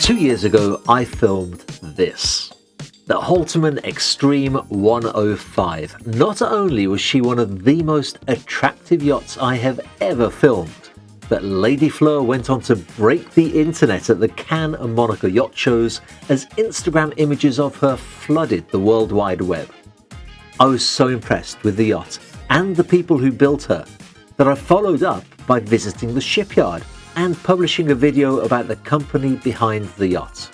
2 years ago, I filmed this. The Holterman X-Treme 105. Not only was she one of the most attractive yachts I have ever filmed, but Lady Fleur went on to break the internet at the Cannes and Monaco yacht shows as Instagram images of her flooded the World Wide Web. I was so impressed with the yacht and the people who built her that I followed up by visiting the shipyard and publishing a video about the company behind the yacht.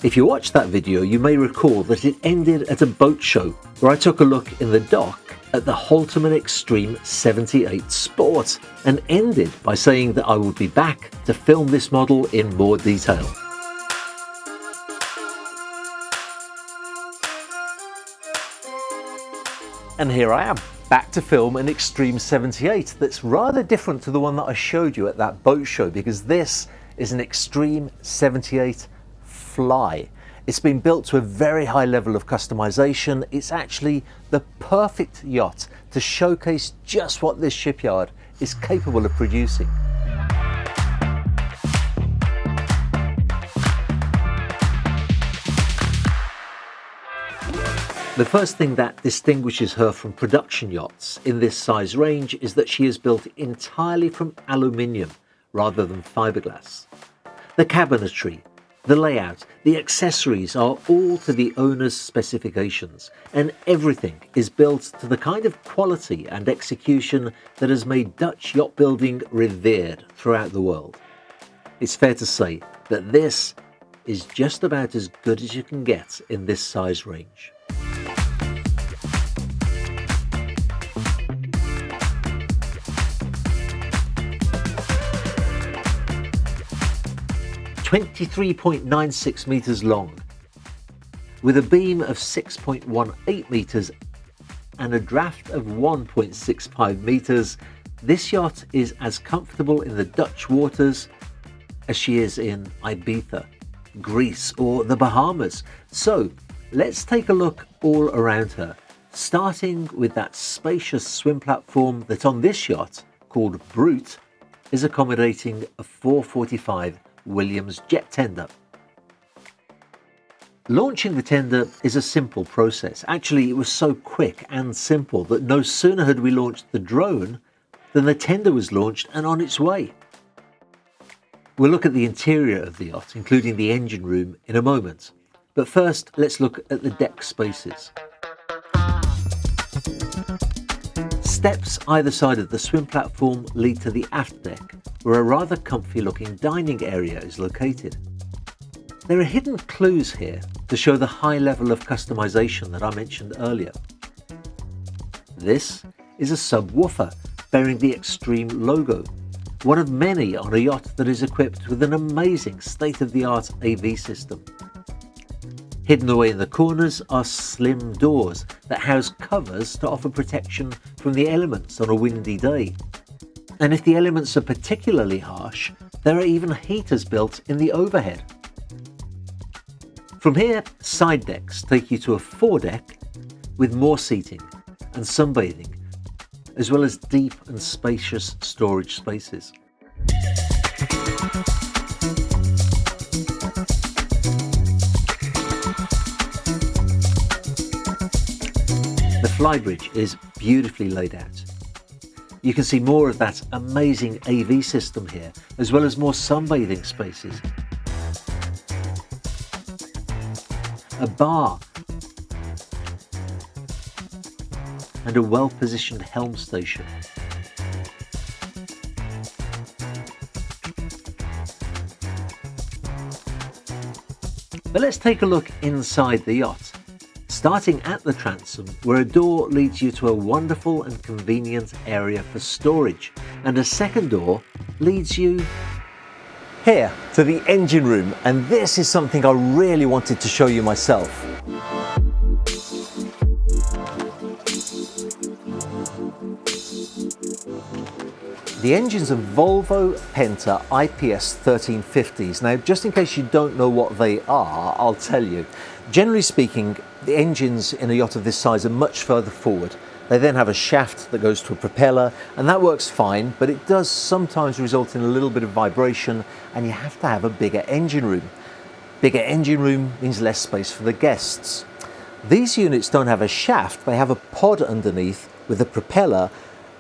If you watched that video, you may recall that it ended at a boat show where I took a look in the dock at the Holterman X-Treme 78 Sport and ended by saying that I would be back to film this model in more detail. And here I am, back to film an X-Treme 78 that's rather different to the one that I showed you at that boat show, because this is an X-Treme 78 Fly. It's been built to a very high level of customization. It's actually the perfect yacht to showcase just what this shipyard is capable of producing. The first thing that distinguishes her from production yachts in this size range is that she is built entirely from aluminium rather than fiberglass. The cabinetry, the layout, the accessories are all to the owner's specifications, and everything is built to the kind of quality and execution that has made Dutch yacht building revered throughout the world. It's fair to say that this is just about as good as you can get in this size range. (23.96 meters long, with a beam of 6.18 meters and a draft of 1.65 meters, this yacht is as comfortable in the Dutch waters as she is in Ibiza, Greece or the Bahamas. So let's take a look all around her, starting with that spacious swim platform that on this yacht, called Brute, is accommodating a 445 Williams jet tender. Launching the tender is a simple process. Actually, it was so quick and simple that no sooner had we launched the drone than the tender was launched and on its way. We'll look at the interior of the yacht, including the engine room, in a moment. But first, let's look at the deck spaces. Steps either side of the swim platform lead to the aft deck, where a rather comfy looking dining area is located. There are hidden clues here to show the high level of customization that I mentioned earlier. This is a subwoofer bearing the X-Treme logo, one of many on a yacht that is equipped with an amazing state-of-the-art AV system. Hidden away in the corners are slim doors that house covers to offer protection from the elements on a windy day. And if the elements are particularly harsh, there are even heaters built in the overhead. From here, side decks take you to a foredeck with more seating and sunbathing, as well as deep and spacious storage spaces. The flybridge is beautifully laid out. You can see more of that amazing AV system here, as well as more sunbathing spaces. A bar and a well-positioned helm station. But let's take a look inside the yacht, starting at the transom, where a door leads you to a wonderful and convenient area for storage, and a second door leads you here to the engine room, and this is something I really wanted to show you myself. The engines are Volvo Penta IPS 1350s. Now, just in case you don't know what they are, I'll tell you. Generally speaking, the engines in a yacht of this size are much further forward. They then have a shaft that goes to a propeller, and that works fine, but it does sometimes result in a little bit of vibration, and you have to have a bigger engine room. Bigger engine room means less space for the guests. These units don't have a shaft, they have a pod underneath with a propeller,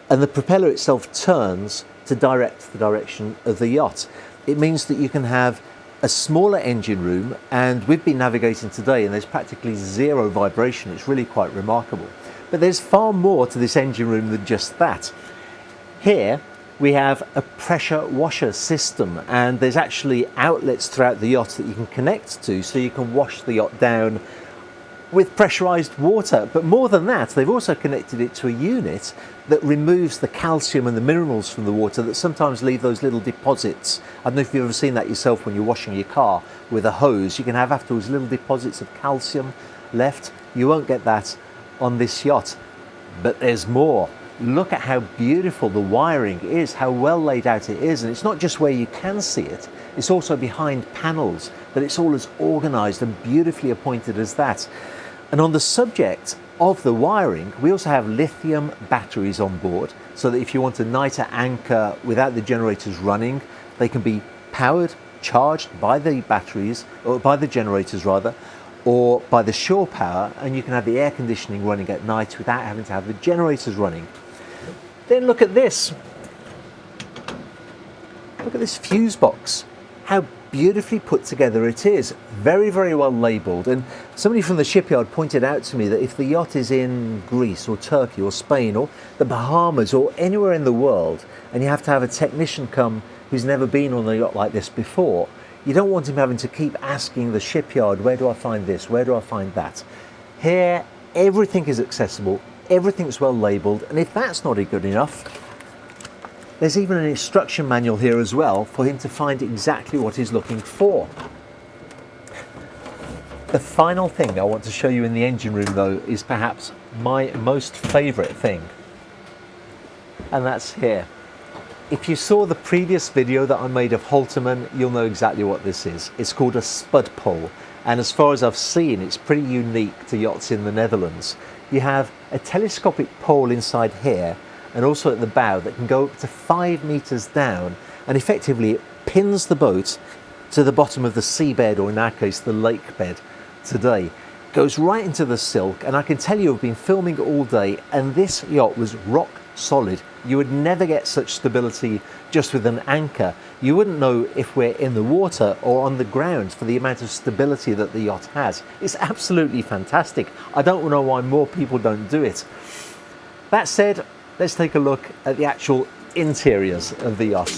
and the propeller itself turns to direct the direction of the yacht. It means that you can have a smaller engine room, and we've been navigating today and there's practically zero vibration. It's really quite remarkable. But there's far more to this engine room than just that. Here we have a pressure washer system, and there's actually outlets throughout the yacht that you can connect to, so you can wash the yacht down with pressurized water. But more than that, they've also connected it to a unit that removes the calcium and the minerals from the water that sometimes leave those little deposits. I don't know if you've ever seen that yourself when you're washing your car with a hose. You can have afterwards little deposits of calcium left. You won't get that on this yacht. But there's more. Look at how beautiful the wiring is, how well laid out it is. And it's not just where you can see it, it's also behind panels, that it's all as organized and beautifully appointed as that. And on the subject of the wiring, we also have lithium batteries on board, so that if you want a nighter anchor without the generators running, they can be powered, charged by the batteries, or by the generators rather, or by the shore power, and you can have the air conditioning running at night without having to have the generators running. Then look at this. Look at this fuse box. How beautifully put together it is. Very, very well labelled. And somebody from the shipyard pointed out to me that if the yacht is in Greece or Turkey or Spain or the Bahamas or anywhere in the world, and you have to have a technician come who's never been on a yacht like this before, you don't want him having to keep asking the shipyard, where do I find this, where do I find that? Here, everything is accessible, everything's well labelled, and if that's not good enough, there's even an instruction manual here as well for him to find exactly what he's looking for. The final thing I want to show you in the engine room though is perhaps my most favourite thing, and that's here. If you saw the previous video that I made of Holterman, you'll know exactly what this is. It's called a spud pole, and as far as I've seen, it's pretty unique to yachts in the Netherlands. You have a telescopic pole inside here and also at the bow that can go up to 5 meters down, and effectively it pins the boat to the bottom of the seabed, or in our case the lake bed today. Goes right into the silk, and I can tell you I've been filming all day and this yacht was rock solid. You would never get such stability just with an anchor. You wouldn't know if we're in the water or on the ground for the amount of stability that the yacht has. It's absolutely fantastic. I don't know why more people don't do it. That said, let's take a look at the actual interiors of the yacht.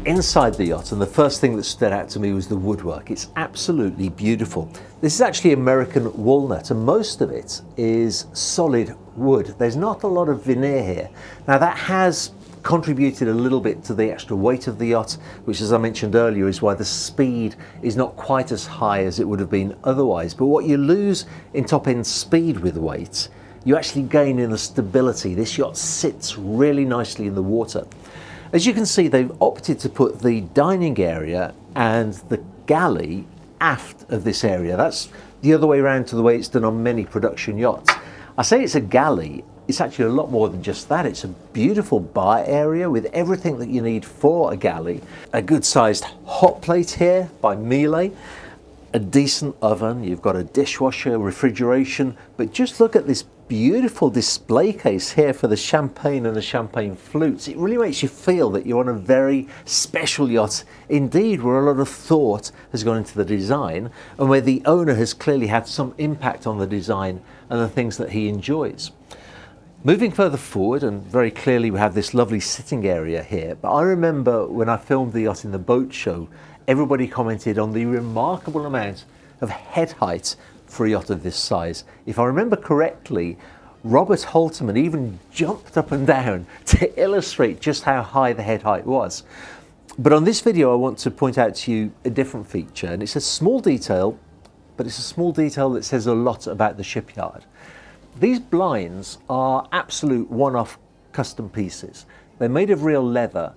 Inside the yacht, and the first thing that stood out to me was the woodwork. It's absolutely beautiful. This is actually American walnut, and most of it is solid wood. There's not a lot of veneer here. Now that has contributed a little bit to the extra weight of the yacht, which, as I mentioned earlier, is why the speed is not quite as high as it would have been otherwise. But what you lose in top-end speed with weight, you actually gain in the stability. This yacht sits really nicely in the water. As you can see, they've opted to put the dining area and the galley aft of this area. That's the other way around to the way it's done on many production yachts. I say it's a galley, it's actually a lot more than just that. It's a beautiful bar area with everything that you need for a galley. A good sized hot plate here by Miele, a decent oven, you've got a dishwasher, refrigeration, but just look at this beautiful display case here for the champagne and the champagne flutes. It really makes you feel that you're on a very special yacht indeed, where a lot of thought has gone into the design and where the owner has clearly had some impact on the design and the things that he enjoys. Moving further forward, and very clearly we have this lovely sitting area here, but I remember when I filmed the yacht in the boat show, everybody commented on the remarkable amount of head height for a yacht of this size. If I remember correctly, Robert Holterman even jumped up and down to illustrate just how high the head height was. But on this video I want to point out to you a different feature, and it's a small detail, but it's a small detail that says a lot about the shipyard. These blinds are absolute one-off custom pieces. They're made of real leather,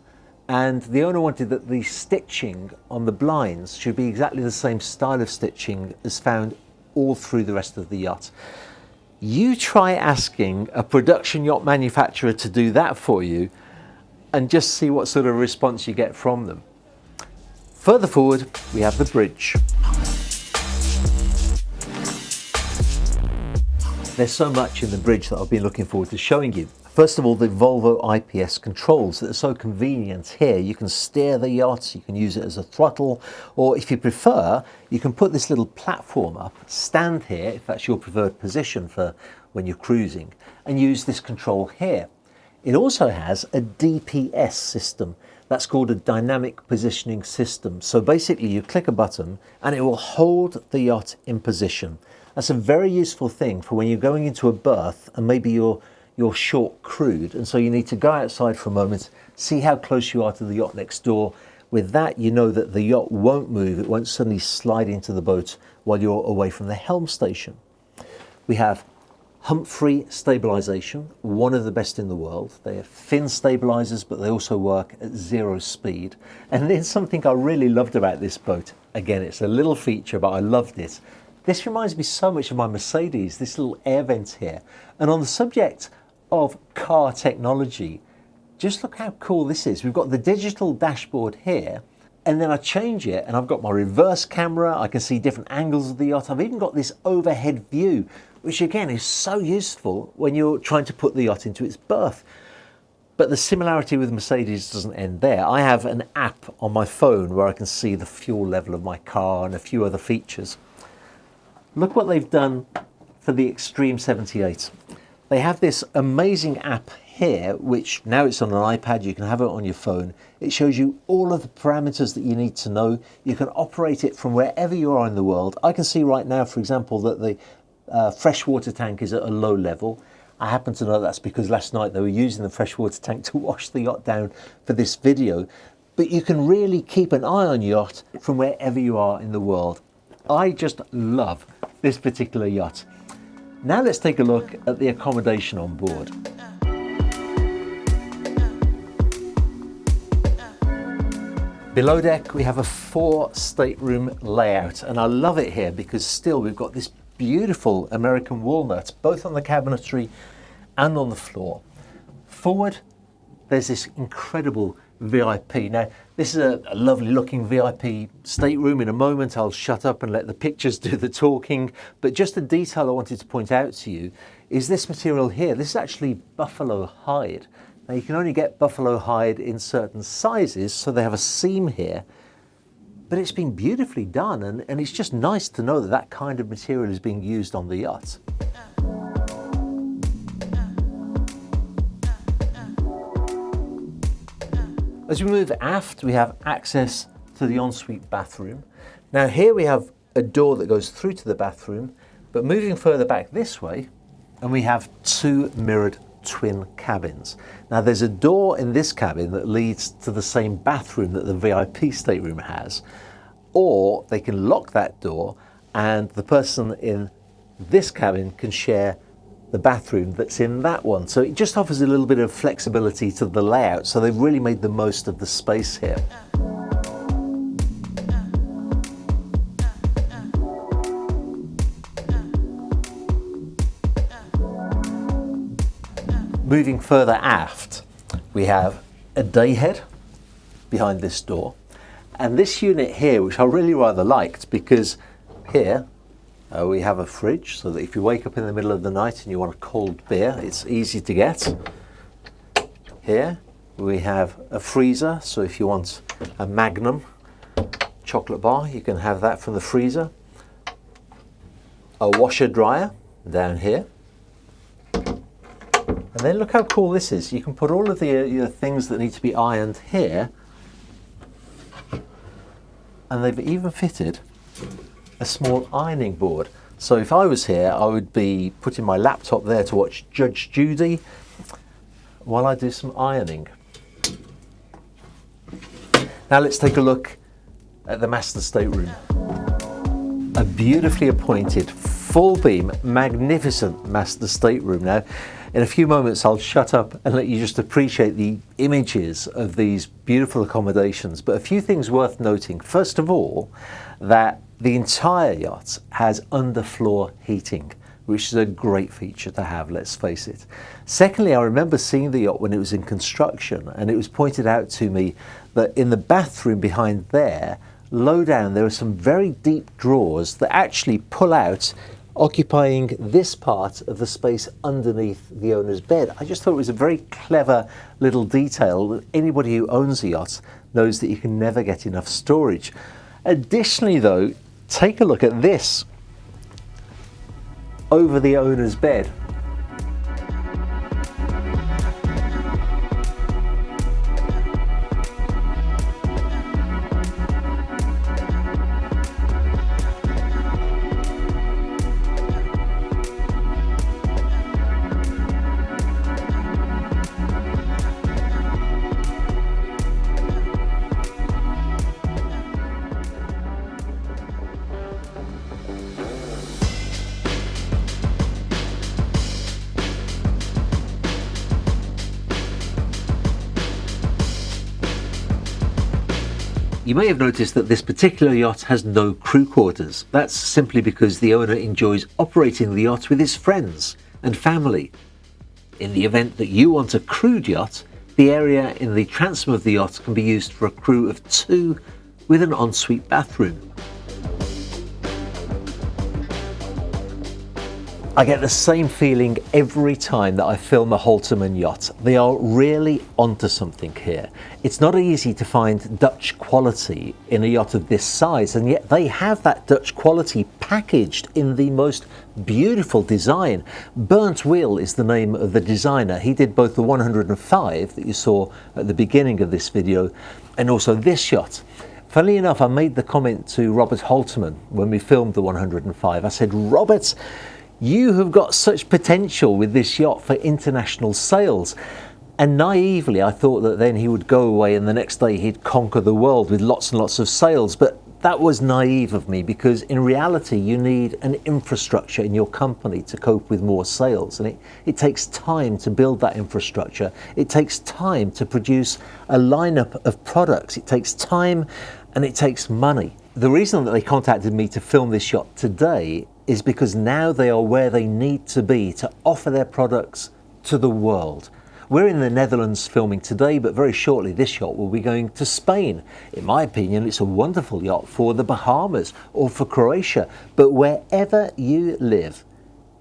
and the owner wanted that the stitching on the blinds should be exactly the same style of stitching as found all through the rest of the yacht. You try asking a production yacht manufacturer to do that for you and just see what sort of response you get from them. Further forward, we have the bridge. There's so much in the bridge that I've been looking forward to showing you. First of all, the Volvo IPS controls that are so convenient here. You can steer the yacht, you can use it as a throttle, or if you prefer, you can put this little platform up, stand here, if that's your preferred position for when you're cruising, and use this control here. It also has a DPS system. That's called a dynamic positioning system. So basically you click a button and it will hold the yacht in position. That's a very useful thing for when you're going into a berth and maybe you're short crewed, and so you need to go outside for a moment, see how close you are to the yacht next door. With that, you know that the yacht won't move, it won't suddenly slide into the boat while you're away from the helm station. We have hump-free stabilization, one of the best in the world. They have fin stabilizers, but they also work at 0 speed. And then something I really loved about this boat, again, it's a little feature, but I loved it. This reminds me so much of my Mercedes, this little air vent here. And on the subject of car technology, just look how cool this is. We've got the digital dashboard here, and then I change it and I've got my reverse camera, I can see different angles of the yacht. I've even got this overhead view, which again is so useful when you're trying to put the yacht into its berth. But the similarity with Mercedes doesn't end there. I have an app on my phone where I can see the fuel level of my car and a few other features. Look what they've done for the X-Treme 78. They have this amazing app here, which now it's on an iPad, you can have it on your phone. It shows you all of the parameters that you need to know. You can operate it from wherever you are in the world. I can see right now, for example, that the freshwater tank is at a low level. I happen to know that's because last night they were using the freshwater tank to wash the yacht down for this video. But you can really keep an eye on your yacht from wherever you are in the world. I just love this particular yacht. Now let's take a look at the accommodation on board. Below deck we have a 4 stateroom layout, and I love it here because still we've got this beautiful American walnut both on the cabinetry and on the floor. Forward there's this incredible VIP. Now this is a lovely looking VIP stateroom. In a moment I'll shut up and let the pictures do the talking, but just a detail I wanted to point out to you is this material here. This is actually buffalo hide. Now you can only get buffalo hide in certain sizes, so they have a seam here, but it's been beautifully done, and it's just nice to know that that kind of material is being used on the yacht. As we move aft, we have access to the ensuite bathroom. Now here we have a door that goes through to the bathroom, but moving further back this way, and we have 2 mirrored twin cabins. Now there's a door in this cabin that leads to the same bathroom that the VIP stateroom has, or they can lock that door and the person in this cabin can share the bathroom that's in that one. So it just offers a little bit of flexibility to the layout, so they've really made the most of the space here. Moving further aft, we have a day head behind this door, and this unit here, which I really rather liked, because here we have a fridge, so that if you wake up in the middle of the night and you want a cold beer, it's easy to get. Here we have a freezer, so if you want a Magnum chocolate bar, you can have that from the freezer. A washer dryer down here. And then look how cool this is. You can put all of the things that need to be ironed here, and they've even fitted a small ironing board. So if I was here, I would be putting my laptop there to watch Judge Judy while I do some ironing. Now let's take a look at the master stateroom. A beautifully appointed, full beam, magnificent master stateroom. Now, In a few moments I'll shut up and let you just appreciate the images of these beautiful accommodations, but a few things worth noting. First of all, that the entire yacht has underfloor heating, which is a great feature to have, let's face it. Secondly, I remember seeing the yacht when it was in construction, and it was pointed out to me that in the bathroom behind there, low down, there are some very deep drawers that actually pull out, occupying this part of the space underneath the owner's bed. I just thought it was a very clever little detail that anybody who owns a yacht knows that you can never get enough storage. Additionally though, take a look at this over the owner's bed. You may have noticed that this particular yacht has no crew quarters. That's simply because the owner enjoys operating the yacht with his friends and family. In the event that you want a crewed yacht, the area in the transom of the yacht can be used for a crew of 2 with an ensuite bathroom. I get the same feeling every time that I film a Holterman yacht. They are really onto something here. It's not easy to find Dutch quality in a yacht of this size, and yet they have that Dutch quality packaged in the most beautiful design. Bernd Weel is the name of the designer. He did both the 105 that you saw at the beginning of this video and also this yacht. Funnily enough, I made the comment to Robert Holterman when we filmed the 105. I said, Robert, you have got such potential with this yacht for international sales. And naively, I thought that then he would go away and the next day he'd conquer the world with lots and lots of sales. But that was naive of me, because in reality, you need an infrastructure in your company to cope with more sales. And it takes time to build that infrastructure. It takes time to produce a lineup of products. It takes time and it takes money. The reason that they contacted me to film this yacht today is because now they are where they need to be to offer their products to the world. We're in the Netherlands filming today, but very shortly this yacht will be going to Spain. In my opinion, it's a wonderful yacht for the Bahamas or for Croatia. But wherever you live,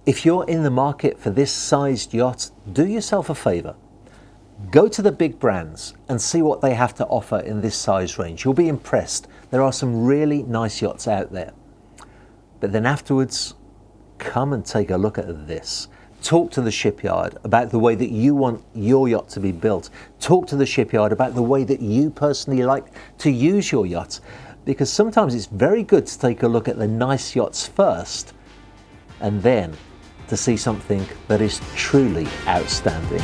if you're in the market for this sized yacht, do yourself a favor. Go to the big brands and see what they have to offer in this size range. You'll be impressed. There are some really nice yachts out there. But then afterwards, come and take a look at this. Talk to the shipyard about the way that you want your yacht to be built. Talk to the shipyard about the way that you personally like to use your yacht. Because sometimes it's very good to take a look at the nice yachts first and then to see something that is truly outstanding.